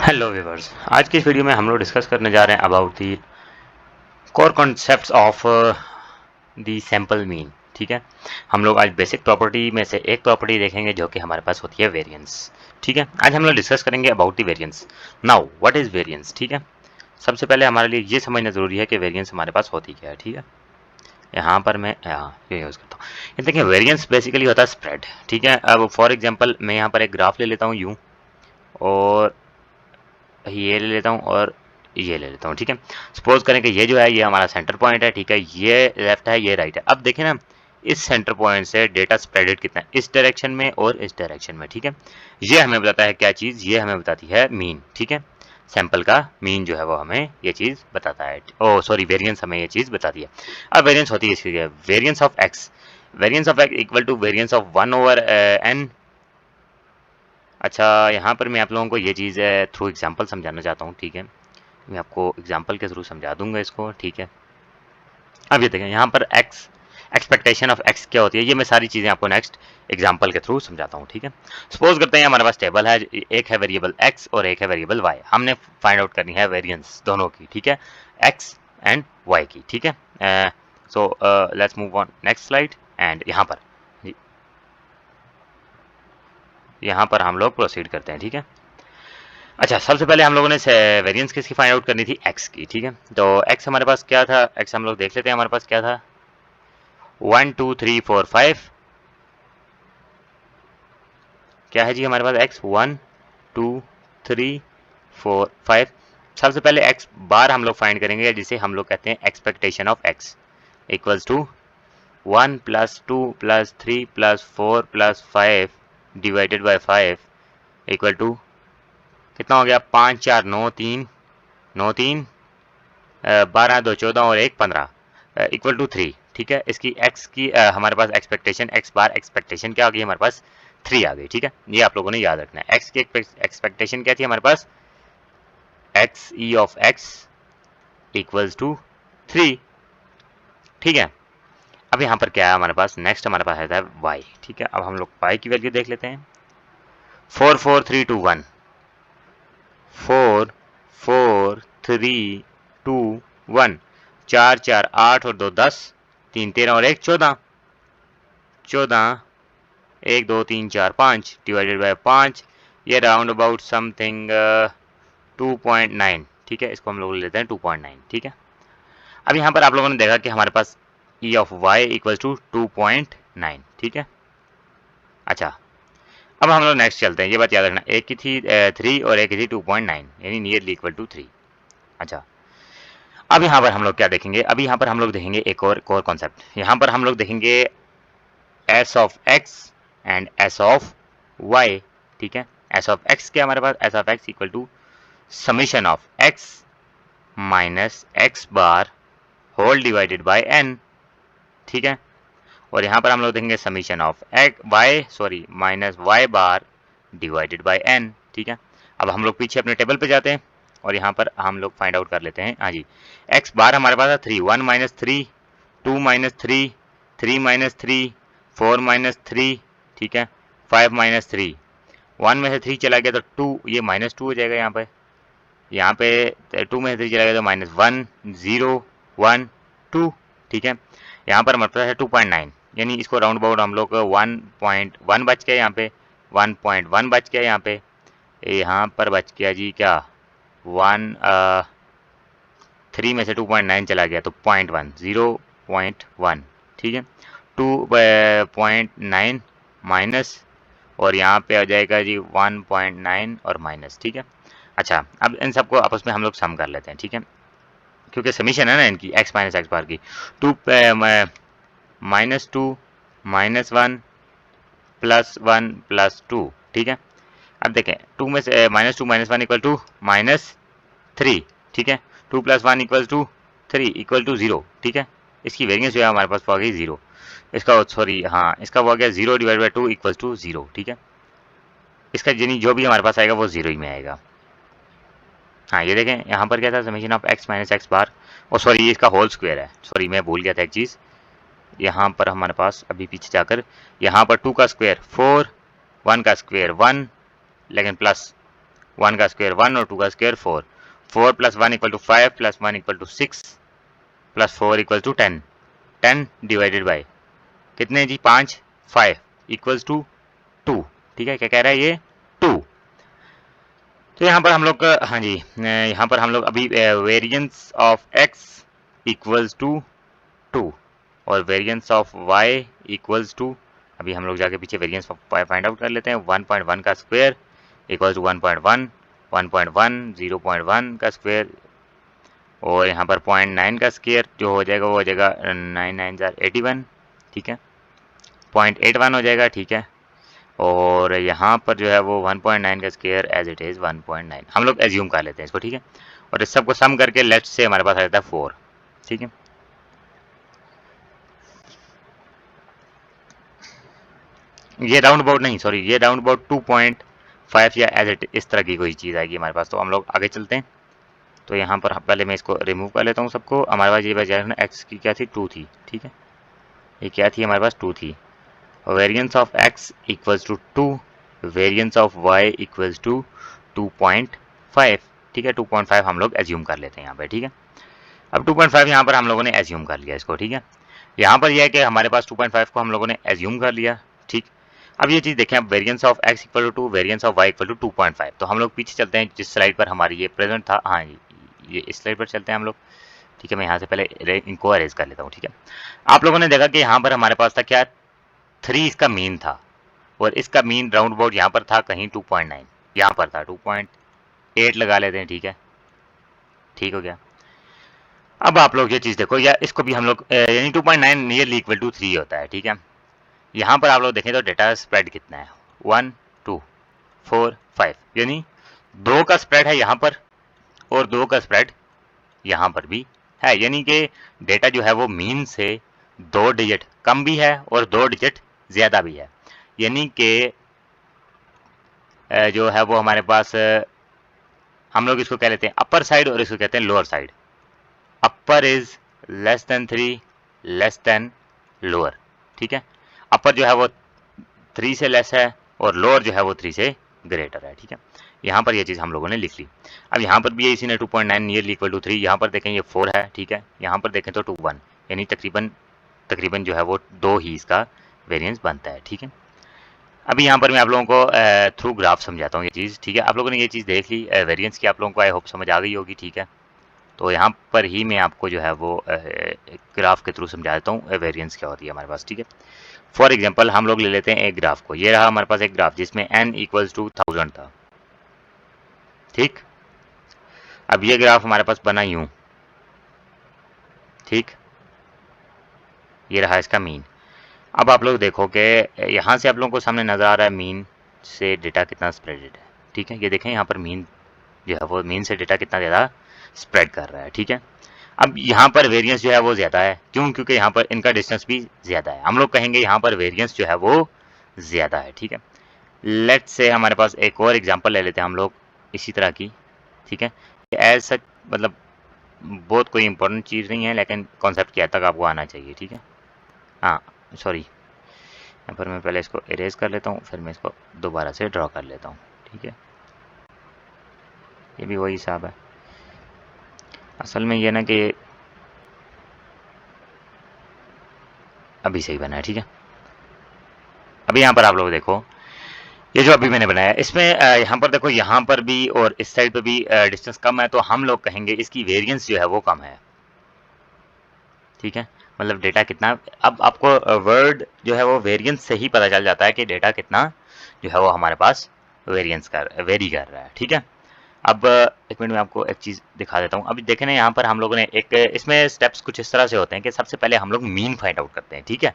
Hello viewers, आज की इस वीडियो में हम लोग डिस्कस करने जा रहे हैं about the core concepts of the sample mean. ठीक है, हम लोग आज बेसिक प्रॉपर्टी में से एक प्रॉपर्टी देखेंगे जो कि हमारे पास होती है वेरिएंस। ठीक है, आज हम लोग डिस्कस करेंगे about the variance. Now what is variance? ठीक है, सबसे पहले हमारे लिए ये समझना जरूरी है कि वेरिएंस हमारे पास होती क्या है। ठीक है, यहाँ पर मैं ये यूज़ करता हूँ। ये देखिए, वेरिएंस बेसिकली होता है स्प्रेड। ठीक है, अब फॉर एग्जांपल मैं यहाँ पर एक ग्राफ ले लेता हूँ यूँ, और ये ले लेता हूँ और ये ले लेता हूँ। ठीक है, सपोज करें कि ये जो है ये हमारा सेंटर पॉइंट है। ठीक है, ये लेफ्ट है, ये राइट है। अब देखें ना, इस सेंटर पॉइंट से डेटा स्प्रेडेड कितना है, इस डायरेक्शन में और इस डायरेक्शन में। ठीक है, ये हमें बताता है क्या चीज़, ये हमें बताती है मीन। ठीक है, सैंपल का मीन जो है वो हमें ये चीज़ बताता है। ओ सॉरी, वेरिएंस हमें ये चीज़ बताती है। अब वेरिएंस होती है इसकी, variance of x, variance of x equal to variance of 1/n। अच्छा, यहाँ पर मैं आप लोगों को ये चीज़ थ्रू एग्जांपल समझाना चाहता हूँ। ठीक है, मैं आपको एग्जांपल के थ्रू समझा दूंगा इसको। ठीक है, अब ये देखें यहाँ पर एक्स, एक्सपेक्टेशन ऑफ एक्स क्या होती है, ये मैं सारी चीज़ें आपको नेक्स्ट एग्जांपल के थ्रू समझाता हूँ। ठीक है, सपोज करते हैं हमारे पास टेबल है, एक है वेरिएबल एक्स और एक है वेरिएबल वाई। हमने फाइंड आउट करनी है वेरिएंस दोनों की। ठीक है, एक्स एंड वाई की। ठीक है, so let's move on next slide. And यहाँ पर हम लोग प्रोसीड करते हैं। ठीक है, अच्छा, सबसे पहले हम लोगों ने वेरिएंस किसकी फाइंड आउट करनी थी, एक्स की। ठीक है, तो एक्स हमारे पास क्या था, एक्स हम लोग देख लेते हैं हमारे पास क्या था, 1 2 3 4 5। क्या है जी हमारे पास एक्स, 1 2 3 4 5। सबसे पहले एक्स बार हम लोग फाइंड करेंगे, जिसे हम लोग कहते हैं expectation of x, equals to 1 + 2 + 3 + 4 + 5 divided by 5 equal to कितना हो गया, 5 4 9 3 9 3 12 2 14 और 1 15 इक्वल टू 3। ठीक है, इसकी एक्स की हमारे पास एक्सपेक्टेशन, एक्स बार एक्सपेक्टेशन क्या आ गई हमारे पास, 3 आ गई। ठीक है, ये आप लोगों ने याद रखना है। एक्स की एक्सपेक्टेशन क्या थी हमारे पास, X E of x equals to 3। ठीक है, अब यहाँ पर क्या है हमारे पास, नेक्स्ट हमारे पास रहता है वाई। ठीक है, अब हम लोग वाई की वैल्यू देख लेते हैं। 4 4 3 2 1, 4 4 3 2 1, 4 4 8 और 2 10, 3 13 और 1 14, 14 1 2 3 4 5 डिवाइडेड बाय 5, ये राउंड अबाउट समथिंग 2.9। ठीक है, इसको हम लोग लेते हैं 2.9। ठीक है, अब यहाँ पर आप लोगों ने देखा कि हमारे पास E of Y equals to 2.9। ठीक है, अच्छा, अब हम लोग नेक्स्ट चलते हैं। ये बात याद रखना, एक की थी 3 और एक की थी 2.9, यानी नियरली इक्वल टू 3। अच्छा, अब यहाँ पर हम लोग क्या देखेंगे, अभी यहाँ पर हम लोग देखेंगे एक और कोर कॉन्सेप्ट। यहाँ पर हम लोग देखेंगे S of X and S of Y. ठीक है, एस ऑफ एक्स क्या हमारे पास, S of x equal to summation of x minus x bar whole divided by N. ठीक है, और यहाँ पर हम लोग देखेंगे summation of X Y sorry minus Y bar divided by N. ठीक है, अब हम लोग पीछे अपने टेबल पे जाते हैं और यहाँ पर हम लोग फाइंड आउट कर लेते हैं। हाँ जी, एक्स बार हमारे पास है 3, 1 - 3 2 - 3 3 - 3 4 - 3। ठीक है, 5 - 3, 1 में से 3 चला गया तो 2, ये -2 हो जाएगा। यहाँ पे 2 में से 3 चला गया तो -1 0 1 2। ठीक है, यहाँ पर हमारे पास है 2.9, यानी इसको राउंड अबाउट हम लोग 1.1 बच गया, यहाँ पे 1.1 बच गया, यहाँ पर बच गया जी क्या, 3 में से 2.9 चला गया तो 0.1 0.1। ठीक है, 2.9 माइनस, और यहाँ पे आ जाएगा जी 1.9 और माइनस। ठीक है, अच्छा, अब इन सबको आपस में हम लोग सम कर लेते हैं। ठीक है, क्योंकि समीशन है ना इनकी, x माइनस एक्स बार की, 2 -2 -1 +1 +2। ठीक है, अब देखें 2 में से -2 -1 इक्वल टू -3। ठीक है, 2 + 1 इक्वल टू 3 इक्वल टू 0। ठीक है, इसकी वेरिएंस जो है हमारे पास आ गई 0, इसका सॉरी हाँ इसका वो आ गया 0 डिवाइड बाई 2 इक्वल टू 0। ठीक है, इसका यानी जो भी हमारे पास आएगा वो 0 ही में आएगा। हाँ, ये देखें यहाँ पर क्या था, summation of x minus x bar, और सॉरी ये इसका होल स्क्वायर है, सॉरी मैं भूल गया था एक चीज़। यहाँ पर हमारे पास अभी पीछे जाकर यहाँ पर 2 का स्क्वायर 4, 1 का स्क्वायर 1, लेकिन प्लस 1 का स्क्वायर 1 और 2 का square 4, 4 plus 1 equal to 5 plus 1 equal to 6 plus 4 equal to 10, 10 divided by कितने जी 5, 5 इक्वल्स टू 2। ठीक है, क्या कह रहा है ये 2। तो यहाँ पर हम लोग हाँ जी, यहाँ पर हम लोग अभी variance of x equals to 2 और variance of y equals to, अभी हम लोग जाके पीछे variance of y find out कर लेते हैं। 1.1 का स्क्वायर इक्वल्स टू 1.1, 1.1 0.1 का स्क्वायर और यहाँ पर 0.9 का स्क्वायर जो हो जाएगा वो हो जाएगा 9 9 81। ठीक है, 0.81 हो जाएगा। ठीक है, और यहाँ पर जो है वो 1.9 का स्क्वायर एज इट इज़ 1.9 हम लोग एज्यूम कर लेते हैं इसको। ठीक है, और इस सबको सम करके लेट्स से हमारे पास आ जाता है 4। ठीक है, ये राउंड अबाउट नहीं, सॉरी, ये राउंड अबाउट 2.5 या एज इट इस तरह की कोई चीज़ आएगी हमारे पास। तो हम लोग आगे चलते हैं। तो यहाँ पर पहले मैं इसको रिमूव कर लेता हूँ सबको। हमारे पास ये वजह ना एक्स की क्या थी 2 थी। ठीक है, ये क्या थी हमारे पास 2 थी। Variance of x equals to 2, variance of y equals to 2.5। ठीक है, 2.5 हम लोग एज्यूम कर लेते हैं यहाँ पे। ठीक है, अब 2.5 यहाँ पर हम लोगों ने एज्यूम कर लिया इसको। ठीक है, यहाँ पर यह है कि हमारे पास 2.5 को हम लोगों ने एज्यूम कर लिया। ठीक, अब ये चीज़ देखें, अब variance of x equal to variance of y equal to 2.5। तो हम लोग पीछे चलते हैं जिस स्लाइड पर हमारी ये प्रेजेंट था। हाँ, ये इस स्लाइड पर चलते हैं हम लोग। ठीक है, मैं यहाँ से पहले इनको अरेज कर लेता हूँ। ठीक है, आप लोगों ने देखा कि यहाँ पर हमारे पास था क्या 3 इसका मीन था और इसका मीन राउंड अबाउट यहाँ पर था कहीं 2.9, यहाँ पर था 2.8 लगा लेते हैं। ठीक है, ठीक हो गया। अब आप लोग ये चीज़ देखो, या इसको भी हम लोग यानी 2.9 नियरली इक्वल टू 3 होता है। ठीक है, यहाँ पर आप लोग देखें तो डेटा स्प्रेड कितना है 1 2 4 5, यानी 2 का स्प्रेड है यहाँ पर और 2 का स्प्रेड यहाँ पर भी है, यानी कि डेटा जो है वो मीन से 2 डिजिट कम भी है और 2 डिजिट ज़्यादा भी है। यानी कि जो है वो हमारे पास हम लोग इसको कह लेते हैं अपर साइड और इसको कहते हैं lower side. Upper is less than 3 less than lower. ठीक है, अपर जो है वो 3 से लेस है और लोअर जो है वो 3 से ग्रेटर है। ठीक है, यहाँ पर ये चीज़ हम लोगों ने लिख ली। अब यहाँ पर भी है इसी ने 2.9 नियरली इक्वल टू 3, यहाँ पर देखें ये 4 है। ठीक है, यहाँ पर देखें तो 2.1, यानी तकरीबन जो है वो 2 ही इसका वेरिएंस बनता है। ठीक है, अभी यहाँ पर मैं आप लोगों को थ्रू ग्राफ समझाता हूँ ये चीज़। ठीक है, आप लोगों ने ये चीज़ देख ली वेरिएंस की, आप लोगों को आई होप समझ आ गई होगी। ठीक है, तो यहाँ पर ही मैं आपको जो है वो ग्राफ के थ्रू समझा देता हूँ वेरिएंस क्या होती है हमारे पास। ठीक है, फॉर एग्जांपल हम लोग ले लेते हैं एक ग्राफ को। ये रहा हमारे पास एक ग्राफ जिसमें n इक्वल्स टू 1000 था। ठीक, अब ये ग्राफ हमारे पास बना यूं। ठीक, ये रहा इसका मीन। अब आप लोग देखो कि यहाँ से आप लोगों को सामने नज़र आ रहा है मीन से डेटा कितना स्प्रेडेड है। ठीक है, ये देखें यहाँ पर मीन जो है वो मीन से डेटा कितना ज़्यादा स्प्रेड कर रहा है। ठीक है, अब यहाँ पर वेरिएंस जो है वो ज़्यादा है। क्यों? क्योंकि यहाँ पर इनका डिस्टेंस भी ज़्यादा है। हम लोग कहेंगे यहाँ पर वेरिएंस जो है वो ज़्यादा है। ठीक है, लेट्स से हमारे पास एक और एग्जांपल ले लेते हैं हम लोग इसी तरह की। ठीक है, एज सच मतलब बहुत कोई इंपॉर्टेंट चीज़ नहीं है, लेकिन कॉन्सेप्ट क्या तक आपको आना चाहिए। ठीक है, हाँ सॉरी, यहाँ पर मैं पहले इसको इरेज कर लेता हूँ, फिर मैं इसको दोबारा से ड्रॉ कर लेता हूँ। ठीक है, ये भी वही हिसाब है। असल में ये ना कि अभी सही बना है। ठीक है, अभी यहाँ पर आप लोग देखो ये जो अभी मैंने बनाया इसमें यहाँ पर देखो, यहाँ पर भी और इस साइड पर भी डिस्टेंस कम है, तो हम लोग कहेंगे इसकी वेरिएंस जो है वो कम है। ठीक है, मतलब डेटा कितना, अब आपको वर्ड जो है वो वेरिएंस से ही पता चल जाता है कि डेटा कितना जो है वो हमारे पास वेरी कर रहा है। ठीक है, अब एक मिनट में आपको एक चीज़ दिखा देता हूँ। अभी देखें ना, यहाँ पर हम लोगों ने एक इसमें स्टेप्स कुछ इस तरह से होते हैं कि सबसे पहले हम लोग मीन फाइंड आउट करते हैं। ठीक है,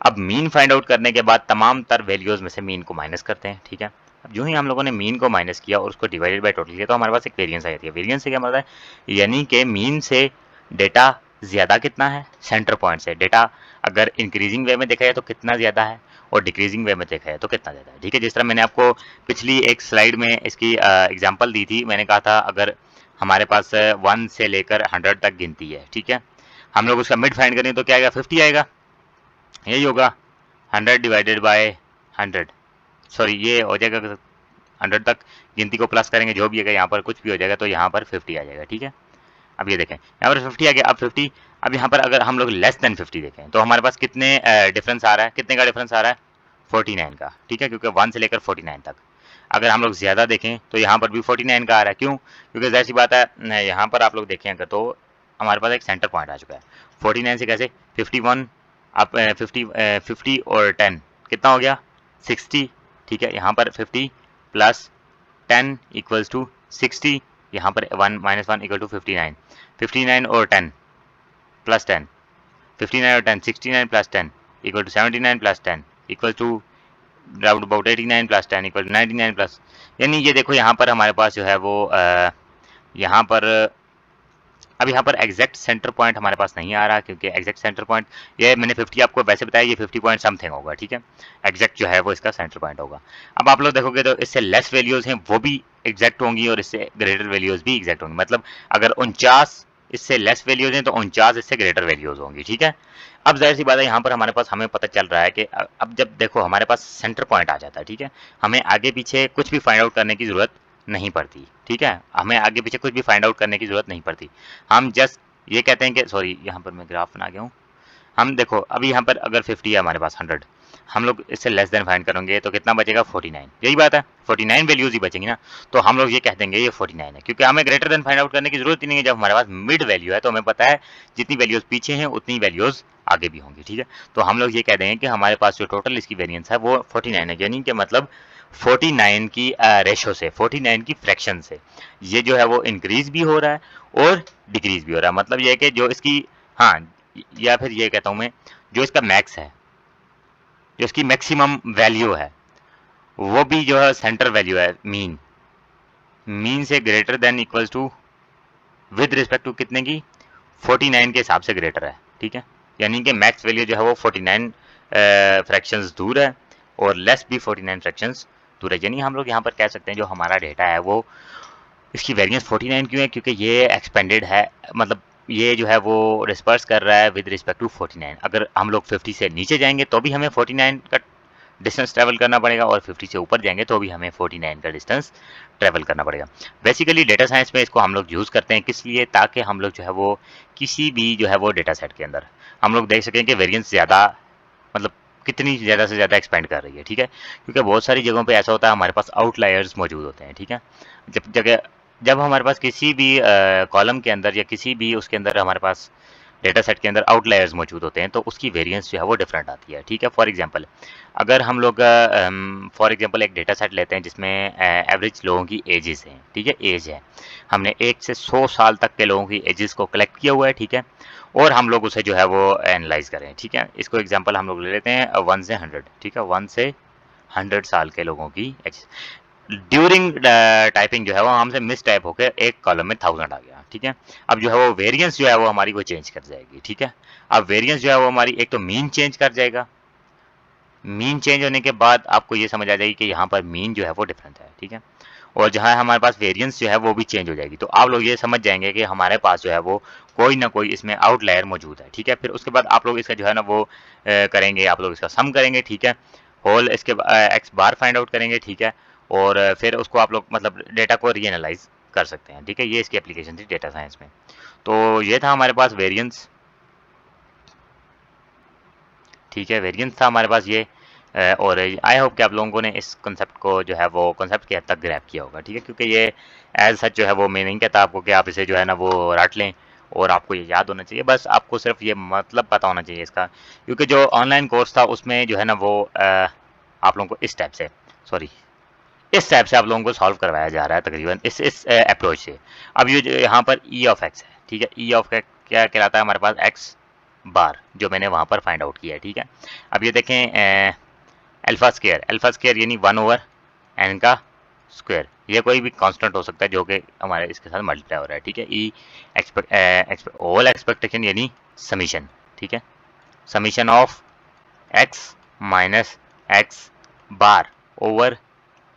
अब मीन फाइंड आउट करने के बाद तमाम तर वैल्यूज़ में से मीन को माइनस करते हैं। ठीक है, अब जो ही हम लोगों ने मीन को माइनस किया और उसको डिवाइडेड बाय टोटल किया तो हमारे पास एक वेरिएंस आ जाती है। वेरिएंस से क्या मतलब है, यानी कि मीन से डेटा ज़्यादा कितना है सेंटर पॉइंट से। डेटा अगर इंक्रीजिंग वे में देखा जाए तो कितना ज़्यादा है और डिक्रीजिंग वे में देखा जाए तो कितना ज़्यादा है। ठीक है, जिस तरह मैंने आपको पिछली एक स्लाइड में इसकी एग्जाम्पल दी थी, मैंने कहा था अगर हमारे पास 1 से लेकर 100 तक गिनती है। ठीक है, हम लोग उसका मिड फाइंड करें तो क्या आएगा 50 आएगा, यही होगा 100 डिवाइडेड बाय 100, सॉरी ये हो जाएगा 100 तक गिनती को प्लस करेंगे, जो भी अगर यहाँ पर कुछ भी हो जाएगा तो यहाँ पर 50 आ जाएगा। ठीक है, अब ये देखें यहाँ पर 50 आ गया। अब 50, अब यहाँ पर अगर हम लोग लेस देन 50 देखें तो हमारे पास कितने डिफरेंस आ रहा है, कितने का डिफरेंस आ रहा है, 49 का। ठीक है, क्योंकि 1 से लेकर 49 तक। अगर हम लोग ज़्यादा देखें तो यहाँ पर भी 49 का आ रहा है। क्यों? क्योंकि जाहिर सी बात है यहाँ पर आप लोग देखें अगर तो हमारे पास एक सेंटर पॉइंट आ चुका है। 49 से कैसे 51, अब 50 और 10 कितना हो गया, 60। ठीक है, यहाँ पर 50 प्लस 10 इक्वल्स टू 60, यहाँ पर 1 माइनस 1 इक्वल टू 59। 59 और 10 प्लस 10, 59 और 10, 69 plus 10 equal to 79 plus 10 equal to round about 89 plus 10 equal to 99 plus, यानी ये देखो यहाँ पर हमारे पास जो है वो यहाँ पर अब यहाँ पर एग्जैक्ट सेंटर पॉइंट हमारे पास नहीं आ रहा, क्योंकि एग्जैक्ट सेंटर पॉइंट ये मैंने 50 आपको वैसे बताया, ये 50 पॉइंट समथिंग होगा। ठीक है, एग्जैक्ट जो है वो इसका सेंटर पॉइंट होगा। अब आप लोग देखोगे तो इससे लेस वैल्यूज हैं वो भी एग्जैक्ट होंगी और इससे ग्रेटर वैल्यूज भी एग्जैक्ट होंगी। मतलब अगर 49 इससे लेस वैल्यूज हैं तो 49 इससे ग्रेटर वैल्यूज होंगी। ठीक है, अब जाहिर सी बात है यहाँ पर हमारे पास हमें पता चल रहा है कि अब जब देखो हमारे पास सेंटर पॉइंट आ जाता है, ठीक है, हमें आगे पीछे कुछ भी फाइंड आउट करने की जरूरत नहीं पड़ती। ठीक है, हमें आगे पीछे कुछ भी फाइंड आउट करने की जरूरत नहीं पड़ती। हम जस्ट ये कहते हैं कि सॉरी यहाँ पर मैं ग्राफ बना गया हूँ। हम देखो अभी यहाँ पर अगर 50 है हमारे पास 100, हम लोग इससे लेस देन फाइंड करेंगे तो कितना बचेगा, 49। यही बात है, 49 वैल्यूज ही बचेंगी ना, तो हम लोग ये कह देंगे ये 49 है, क्योंकि हमें ग्रेटर देन फाइंड आउट करने की जरूरत ही नहीं है। जब हमारे पास मिड वैल्यू है तो हमें पता है जितनी वैल्यूज पीछे हैं उतनी वैल्यूज आगे भी होंगी। ठीक है, तो हम लोग ये कह देंगे कि हमारे पास जो टोटल इसकी वेरियंस है वो 49 है, यानी कि मतलब 49 की रेशो से, 49 की फ्रैक्शन से ये जो है वो इंक्रीज भी हो रहा है और डिक्रीज भी हो रहा है। मतलब ये है कि जो इसकी, हाँ, या फिर ये कहता हूँ मैं, जो इसका मैक्स है, जो इसकी मैक्सिमम वैल्यू है, वो भी जो है सेंटर वैल्यू है, मीन से greater than equals to with respect to कितने की, 49 के हिसाब से ग्रेटर है। ठीक है, यानी कि मैक्स वैल्यू जो है वो 49 फ्रैक्शंस दूर है और लेस भी 49 फ्रैक्शंस दूर है। यानी हम लोग यहाँ पर कह सकते हैं जो हमारा डेटा है वो इसकी वेरिएंस 49 क्यों है, क्योंकि ये एक्सपेंडेड है, मतलब ये जो है वो डिस्पर्स कर रहा है विद रिस्पेक्ट टू 49। अगर हम लोग 50 से नीचे जाएंगे तो भी हमें 49 का डिस्टेंस ट्रैवल करना पड़ेगा और 50 से ऊपर जाएंगे तो भी हमें 49 का डिस्टेंस ट्रैवल करना पड़ेगा। बेसिकली डेटा साइंस में इसको हम लोग यूज़ करते हैं किस लिए, ताकि हम लोग जो है वो किसी भी जो है वो डेटा सेट के अंदर हम लोग देख सकें कि वेरिएंस ज़्यादा, मतलब कितनी ज़्यादा से ज़्यादा एक्सपेंड कर रही है। ठीक है, क्योंकि बहुत सारी जगहों पे ऐसा होता है हमारे पास आउटलायर्स मौजूद होते हैं। ठीक है, जब हमारे पास किसी भी कॉलम के अंदर या किसी भी उसके अंदर हमारे पास डेटा सेट के अंदर आउटलायर्स मौजूद होते हैं तो उसकी वेरिएंस जो है वो डिफरेंट आती है। ठीक है, फॉर एग्जांपल अगर हम लोग फॉर एग्जांपल एक डेटा सेट लेते हैं जिसमें एवरेज लोगों की एजेस हैं। ठीक है, एज है, हमने 1 से 100 साल तक के लोगों की एजेस को कलेक्ट किया हुआ है। ठीक है, और हम लोग उसे जो है वो एनालाइज करें। ठीक है, इसको एग्जाम्पल हम लोग ले लेते हैं 1 से 100। ठीक है, 1 से 100 साल के लोगों की एजेस, ड्यूरिंग टाइपिंग जो है वो हमसे मिस टाइप होकर एक कॉलम में 1000 आ गया। ठीक है, अब जो है वो वेरिएंस जो है वो हमारी वो चेंज कर जाएगी। ठीक है, अब वेरिएंस जो है वो हमारी एक तो मीन चेंज कर जाएगा, मीन चेंज होने के बाद आपको ये समझ आ जाएगी कि यहाँ पर मीन जो है वो डिफरेंट है। ठीक है, और जहाँ हमारे पास वेरिएंस जो है वो भी चेंज हो जाएगी, तो आप लोग ये समझ जाएंगे कि हमारे पास जो है वो कोई ना कोई इसमें आउटलायर मौजूद है। ठीक है, फिर उसके बाद आप लोग इसका जो है ना वो करेंगे, आप लोग इसका सम करेंगे। ठीक है, होल इसके एक्स बार फाइंड आउट करेंगे। ठीक है, और फिर उसको आप लोग मतलब डेटा को रीएनालाइज कर सकते हैं। ठीक है, ये इसकी एप्लीकेशन थी डेटा साइंस में। तो ये था हमारे पास वेरिएंस। ठीक है, वेरिएंस था हमारे पास ये, और आई होप कि आप लोगों ने इस कंसेप्ट को जो है वो कंसेप्ट के हद तक ग्रैब किया होगा। ठीक है, क्योंकि ये एज सच जो है वो मैं नहीं कहता आपको कि आप इसे जो है ना वो रट लें और आपको ये याद होना चाहिए, बस आपको सिर्फ ये मतलब पता होना चाहिए इसका, क्योंकि जो ऑनलाइन कोर्स था उसमें जो है ना वो आप लोगों को इस टाइप से, सॉरी, इस टाइप से आप लोगों को सॉल्व करवाया जा रहा है तकरीबन इस अप्रोच से। अब ये यहाँ पर ई ऑफ एक्स है। ठीक है, ई ऑफ एक्स क्या कहलाता है हमारे पास, एक्स बार, जो मैंने वहाँ पर फाइंड आउट किया है। ठीक है, अब ये देखें अल्फा स्केयर यानी 1/n का स्क्वायर, ये कोई भी कांस्टेंट हो सकता है जो कि हमारे इसके साथ मल्टीप्लाई हो रहा है। ठीक है, ई होल एक्सपेक्टेशन यानी समीशन। ठीक है, summation of x minus x bar over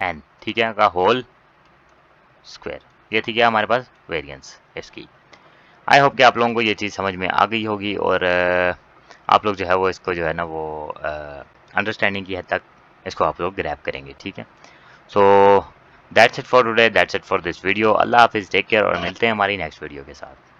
n, ठीक है, का होल स्क्वायर। ये थी क्या हमारे पास वेरिएंस इसकी। आई होप कि आप लोगों को ये चीज़ समझ में आ गई होगी और आप लोग जो है वो इसको जो है ना वो अंडरस्टैंडिंग की हद तक इसको आप लोग ग्रैब करेंगे। ठीक है, so that's it for today, that's it for this video. अल्लाह हाफिज़, टेक केयर और मिलते हैं हमारी नेक्स्ट वीडियो के साथ।